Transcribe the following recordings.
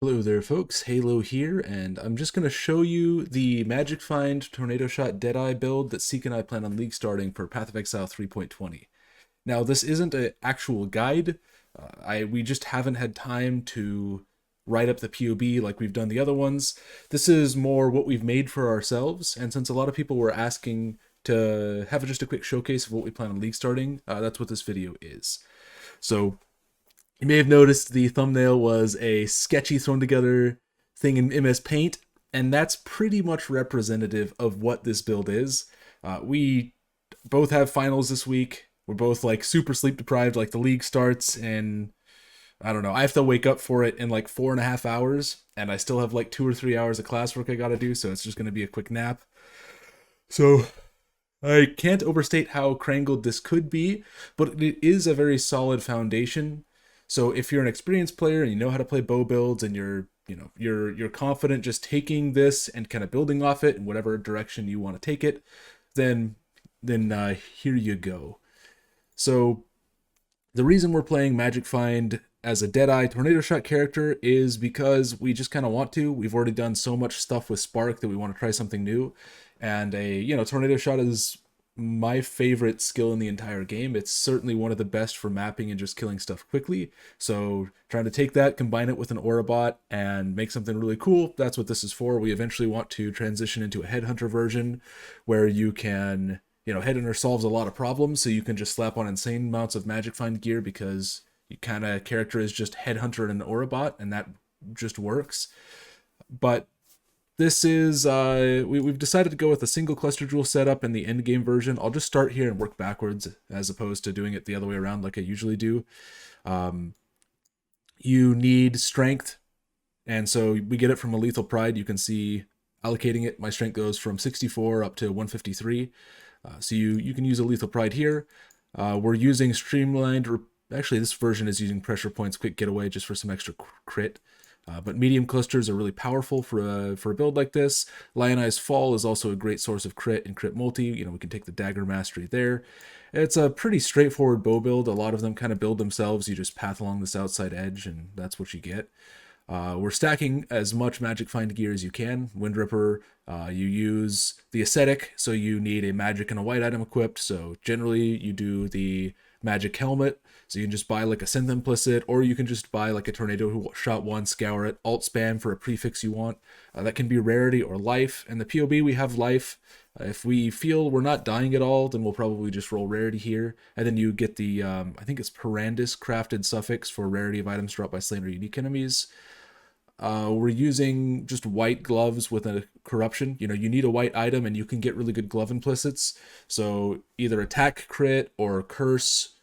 Hello there folks, Halo here, and I'm just going to show you the Magic Find Tornado Shot Deadeye build that Seek and I plan on league starting for Path of Exile 3.20. Now this isn't an actual guide, we just haven't had time to write up the POB like we've done the other ones. This is more what we've made for ourselves, and since a lot of people were asking to have just a quick showcase of what we plan on league starting, that's what this video is. So you may have noticed the thumbnail was a sketchy thrown together thing in MS Paint, and that's pretty much representative of what this build is. We both have finals this week. We're both like super sleep deprived, like the league starts, and I don't know, I have to wake up for it in like 4.5 hours, and I still have like 2 or 3 hours of classwork I gotta do, so it's just gonna be a quick nap. So I can't overstate how crangled this could be, but it is a very solid foundation. So if you're an experienced player and you know how to play bow builds and you're confident just taking this and kind of building off it in whatever direction you want to take it, then here you go. So the reason we're playing Magic Find as a Deadeye Tornado Shot character is because we just kind of want to. We've already done so much stuff with Spark that we want to try something new. And Tornado Shot is my favorite skill in the entire game. It's certainly one of the best for mapping and just killing stuff quickly. So trying to take that, combine it with an Aurobot, and make something really cool, that's what this is for. We eventually want to transition into a Headhunter version where you can, Headhunter solves a lot of problems, so you can just slap on insane amounts of Magic Find gear because you kind of character is just Headhunter and an Aurobot, and that just works. But this is, we've decided to go with a single cluster jewel setup in the endgame version. I'll just start here and work backwards as opposed to doing it the other way around like I usually do. You need strength, and so we get it from a lethal pride. You can see allocating it. My strength goes from 64 up to 153. So you can use a lethal pride here. We're using streamlined, actually this version is using pressure points quick getaway just for some extra crit. But medium clusters are really powerful for a build like this. Lionized Fall is also a great source of crit and crit multi. We can take the dagger mastery there. It's a pretty straightforward bow build. A lot of them kind of build themselves. You just path along this outside edge, and that's what you get. We're stacking as much Magic Find gear as you can. Wind Ripper, you use the Ascetic, so you need a magic and a white item equipped. So generally you do the magic helmet, so you can just buy like a synth implicit, or you can just buy like a tornado shot one, scour it, alt spam for a prefix you want. That can be rarity or life. And the POB we have life. If we feel we're not dying at all, then we'll probably just roll rarity here. And then you get the, I think it's Perandus crafted suffix for rarity of items dropped by slain or unique enemies. We're using just white gloves with a corruption. You need a white item and you can get really good glove implicits. So either attack crit or curse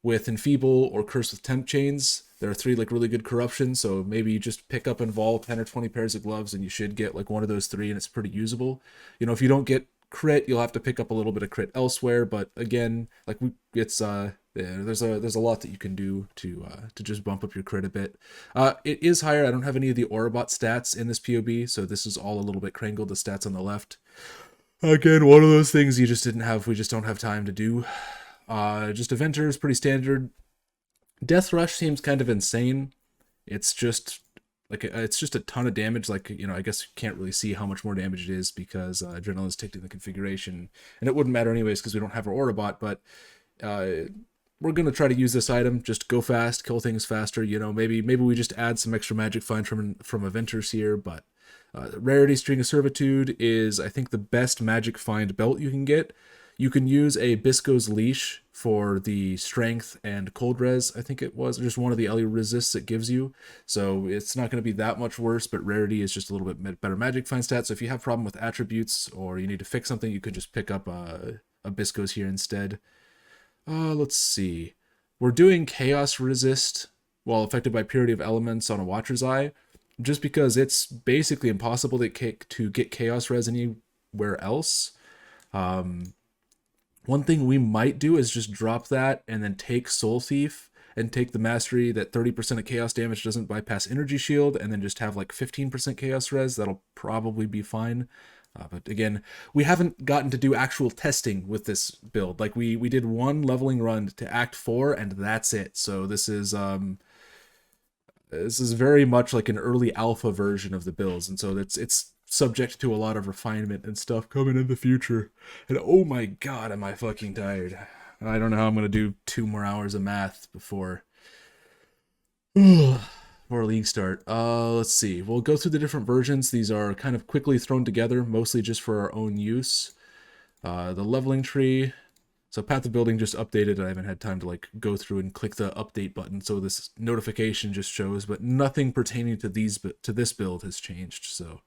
with enfeeble or curse with temp chains. There are 3 like really good corruptions, so maybe you just pick up and vol 10 or 20 pairs of gloves and you should get like one of those 3 and it's pretty usable. If you don't get crit, you'll have to pick up a little bit of crit elsewhere, but again, like there's a lot that you can do to just bump up your crit a bit. It is higher. I don't have any of the Aurobot stats in this POB, so this is all a little bit crangled, the stats on the left. Again, one of those things we just don't have time to do. Just Eventer is pretty standard. Death Rush seems kind of insane. It's just a ton of damage. Like, I guess you can't really see how much more damage it is because Adrenaline is ticked in the configuration, and it wouldn't matter anyways because we don't have our Aurobot. But we're gonna try to use this item. Just go fast, kill things faster. Maybe we just add some extra Magic Find from Eventers here. But Rarity String of Servitude is, I think, the best Magic Find belt you can get. You can use a Bisco's Leash for the strength and cold res, I think it was. Just one of the LE resists it gives you. So it's not going to be that much worse, but rarity is just a little bit better Magic Find stat. So if you have a problem with attributes or you need to fix something, you could just pick up a Bisco's here instead. Let's see. We're doing Chaos Resist while affected by Purity of Elements on a Watcher's Eye, just because it's basically impossible to get Chaos Res anywhere else. One thing we might do is just drop that and then take Soul Thief and take the mastery that 30% of chaos damage doesn't bypass energy shield, and then just have like 15% chaos res. That'll probably be fine. But again, we haven't gotten to do actual testing with this build. Like we did one leveling run to Act 4 and that's it. So this is This is very much like an early alpha version of the builds, and so it's subject to a lot of refinement and stuff coming in the future. And oh my god, am I fucking tired. I don't know how I'm gonna do 2 more hours of math before before league start. Let's see. We'll go through the different versions. These are kind of quickly thrown together, mostly just for our own use. The leveling tree. So Path of Building just updated. I haven't had time to like go through and click the update button, so this notification just shows, but nothing pertaining to this build has changed. So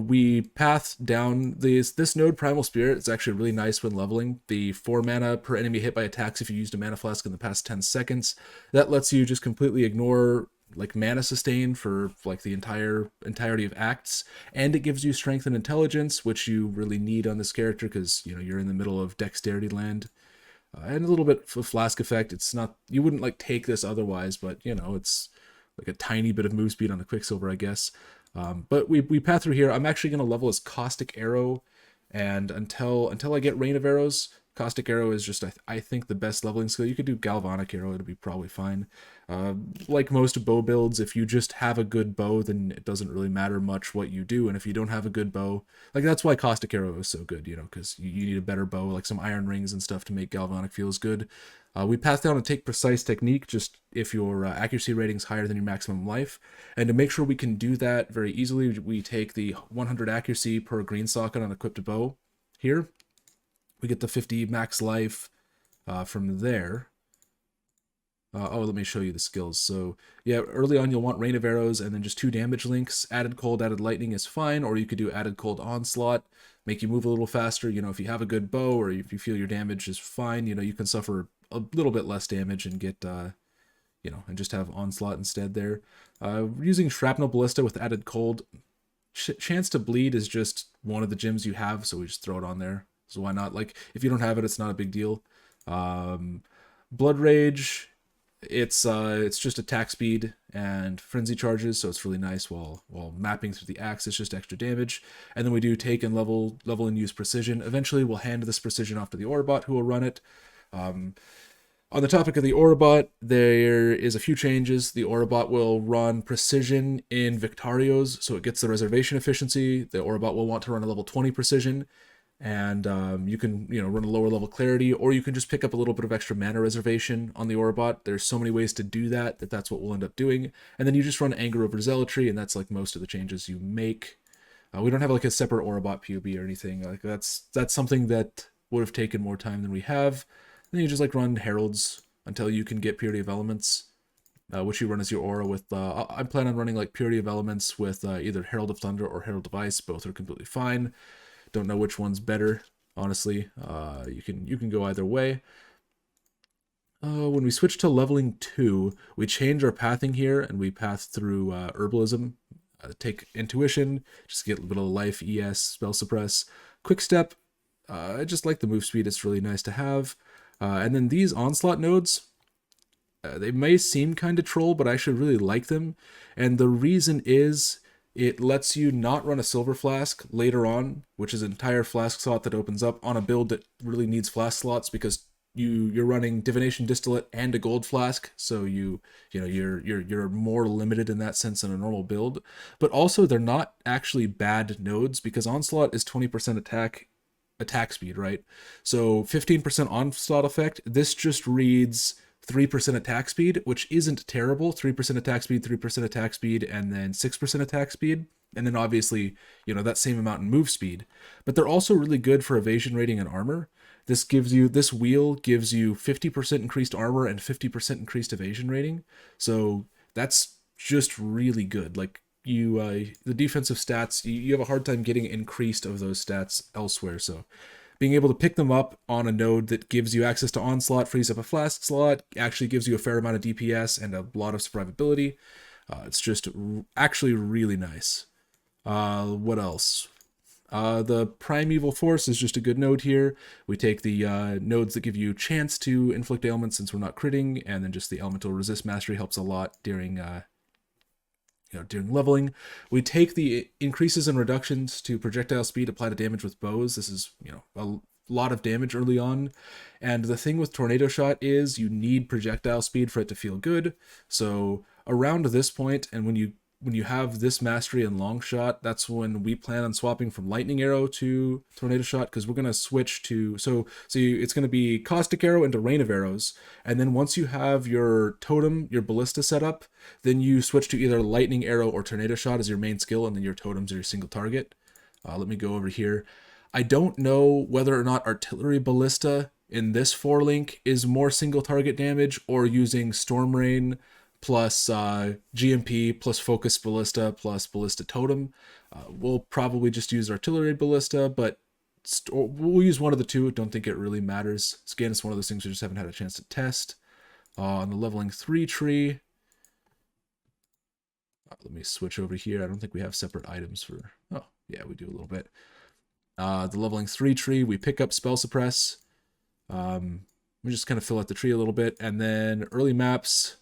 we path down this node Primal Spirit. It's actually really nice when leveling. The 4 mana per enemy hit by attacks if you used a mana flask in the past 10 seconds. That lets you just completely ignore like mana sustain for like the entirety of acts, and it gives you strength and intelligence, which you really need on this character because you're in the middle of dexterity land. And a little bit of flask effect. It's not, you wouldn't like take this otherwise, but it's like a tiny bit of move speed on a Quicksilver, I guess. But we path through here. I'm actually going to level as Caustic Arrow, and until I get Rain of Arrows, Caustic Arrow is just, I think, the best leveling skill. You could do Galvanic Arrow, it'll be probably fine. Like most bow builds, if you just have a good bow, then it doesn't really matter much what you do. And if you don't have a good bow, like that's why Caustic Arrow is so good, because you need a better bow, like some iron rings and stuff to make Galvanic feel as good. We pass down and take Precise Technique, just if your accuracy rating is higher than your maximum life. And to make sure we can do that very easily, we take the 100 accuracy per green socket on equipped bow here. We get the 50 max life from there. Let me show you the skills. So yeah, early on you'll want Rain of Arrows and then just 2 damage links. Added Cold, Added Lightning is fine, or you could do Added Cold Onslaught, make you move a little faster. If you have a good bow or if you feel your damage is fine, you can suffer a little bit less damage and get, and just have Onslaught instead there. Using Shrapnel Ballista with Added Cold. Chance to Bleed is just one of the gems you have, so we just throw it on there. So why not? Like, if you don't have it, it's not a big deal. Blood Rage, it's just attack speed and frenzy charges, so it's really nice while mapping through the axe. It's just extra damage. And then we do take and level and use precision. Eventually we'll hand this precision off to the Aurobot, who will run it. On the topic of the Aurobot, there is a few changes. The Aurobot will run precision in Victarios, so it gets the reservation efficiency. The Aurobot will want to run a level 20 precision, and you can run a lower level clarity, or you can just pick up a little bit of extra mana reservation on the Aurobot. There's so many ways to do that's what we'll end up doing. And then you just run Anger over Zealotry, and that's like most of the changes you make. We don't have like a separate Aurobot POB or anything. Like that's something that would have taken more time than we have. Then you just like run Heralds until you can get Purity of Elements, which you run as your aura with. I plan on running like Purity of Elements with either Herald of Thunder or Herald of Ice. Both are completely fine. Don't know which one's better, honestly. You can go either way. When we switch to leveling 2, we change our pathing here, and we path through Herbalism. Take Intuition, just get a little life, ES, Spell Suppress. Quick Step, I just like the move speed, it's really nice to have. And then these Onslaught nodes, they may seem kind of troll, but I actually really like them. And the reason is it lets you not run a Silver Flask later on, which is an entire flask slot that opens up on a build that really needs flask slots, because you're running Divination Distillate and a Gold Flask, so you're more limited in that sense than a normal build. But also they're not actually bad nodes, because Onslaught is 20% attack speed, right? So 15% onslaught effect. This just reads 3% attack speed, which isn't terrible. 3% attack speed, 3% attack speed, and then 6% attack speed. And then obviously, that same amount in move speed. But they're also really good for evasion rating and armor. This wheel gives you 50% increased armor and 50% increased evasion rating. So that's just really good. Like, the defensive stats, you have a hard time getting increased of those stats elsewhere. So being able to pick them up on a node that gives you access to Onslaught, frees up a flask slot, actually gives you a fair amount of DPS and a lot of survivability. It's just actually really nice. What else? The Primeval Force is just a good node here. We take the nodes that give you chance to inflict ailments since we're not critting, and then just the Elemental Resist Mastery helps a lot during during leveling. We take the increases and reductions to projectile speed apply to damage with bows. This is, a lot of damage early on. And the thing with Tornado Shot is you need projectile speed for it to feel good. So around this point, and when you have this mastery in long shot, that's when we plan on swapping from lightning arrow to tornado shot, because we're going to switch to it's going to be caustic arrow into rain of arrows, and then once you have your totem, your ballista set up, then you switch to either lightning arrow or tornado shot as your main skill, and then your totems are your single target. Let me go over here. I don't know whether or not artillery ballista in this 4-link is more single target damage, or using storm rain plus GMP plus focus ballista plus ballista totem. We'll probably just use artillery ballista, but we'll use one of the two. Don't think it really matters. Again, it's one of those things we just haven't had a chance to test. On the leveling 3 tree, let me switch over here. I don't think we have separate items for, oh yeah, we do a little bit. The leveling 3 tree, we pick up spell suppress. We just kind of fill out the tree a little bit, and then early maps,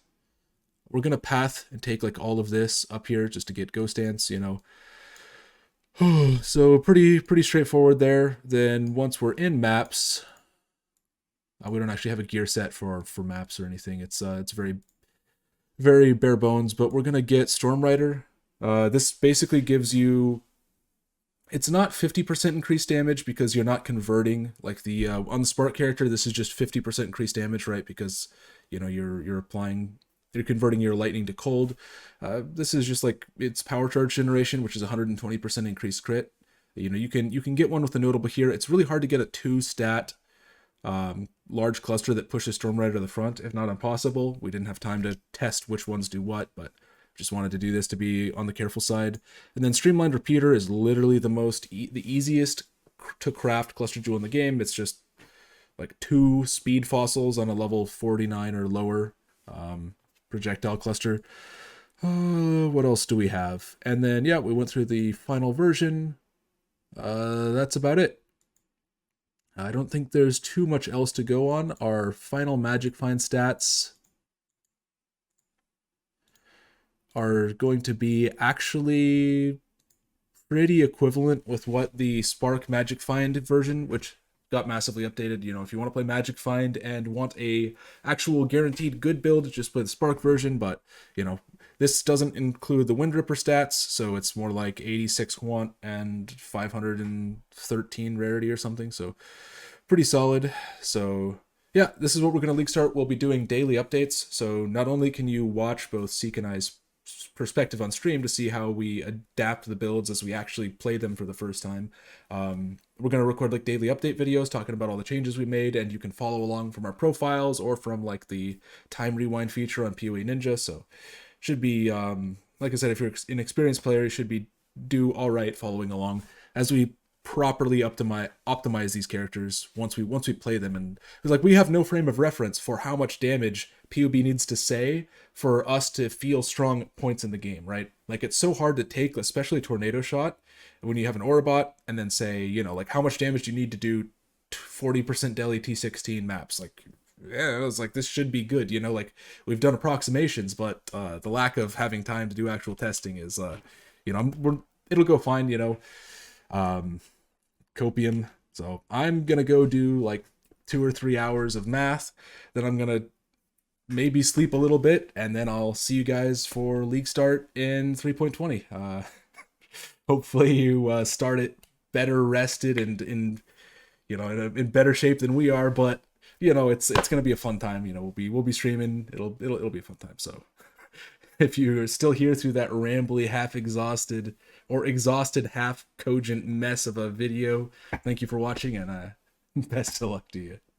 we're going to path and take like all of this up here just to get ghost dance, you know. So pretty straightforward there. Then once we're in maps, we don't actually have a gear set for maps or anything. It's very bare bones, but we're going to get Storm Rider. This basically gives you, it's not 50% increased damage because you're not converting like the on the Spark character. This is just 50% increased damage, right? Because you know you're converting your lightning to cold. This is just like its power charge generation, which is 120% increased crit. You know, you can get one with the notable here. It's really hard to get a 2-stat large cluster that pushes Storm Rider to the front, if not impossible. We didn't have time to test which ones do what, but just wanted to do this to be on the careful side. And then Streamlined Repeater is literally the easiest to craft cluster jewel in the game. It's just like 2 speed fossils on a level 49 or lower projectile cluster. What else do we have? And then yeah, we went through the final version. That's about it. I don't think there's too much else to go on. Our final Magic Find stats are going to be actually pretty equivalent with what the Spark Magic Find version, which got massively updated. You know, if you want to play Magic Find and want a actual guaranteed good build, just play the Spark version. But you know, this doesn't include the Wind Ripper stats, so it's more like 86 quant and 513 rarity or something. So pretty solid. So yeah, this is what we're going to league start. We'll be doing daily updates. So not only can you watch both Seek and I's perspective on stream to see how we adapt the builds as we actually play them for the first time. We're going to record like daily update videos talking about all the changes we made, and you can follow along from our profiles or from like the time rewind feature on PoE Ninja. So should be, like I said, if you're an experienced player, you should do all right following along as we properly optimize these characters once we play them. And because like we have no frame of reference for how much damage PoB needs to say for us to feel strong points in the game, right? Like it's so hard to take, especially Tornado Shot, when you have an Aurobot, and then say, you know, like how much damage do you need to do 40% deli T16 maps? Like, yeah, it was like, this should be good, you know, like we've done approximations, but the lack of having time to do actual testing is, you know, it'll go fine, you know. Copium. So I'm gonna go do like 2 or 3 hours of math, then I'm gonna maybe sleep a little bit, and then I'll see you guys for league start in 3.20. Hopefully you start it better rested and in you know in better shape than we are, but you know it's gonna be a fun time. You know, we'll be streaming. It'll be a fun time. So if you're still here through that rambly, half exhausted or exhausted, half cogent mess of a video, thank you for watching, and best of luck to you.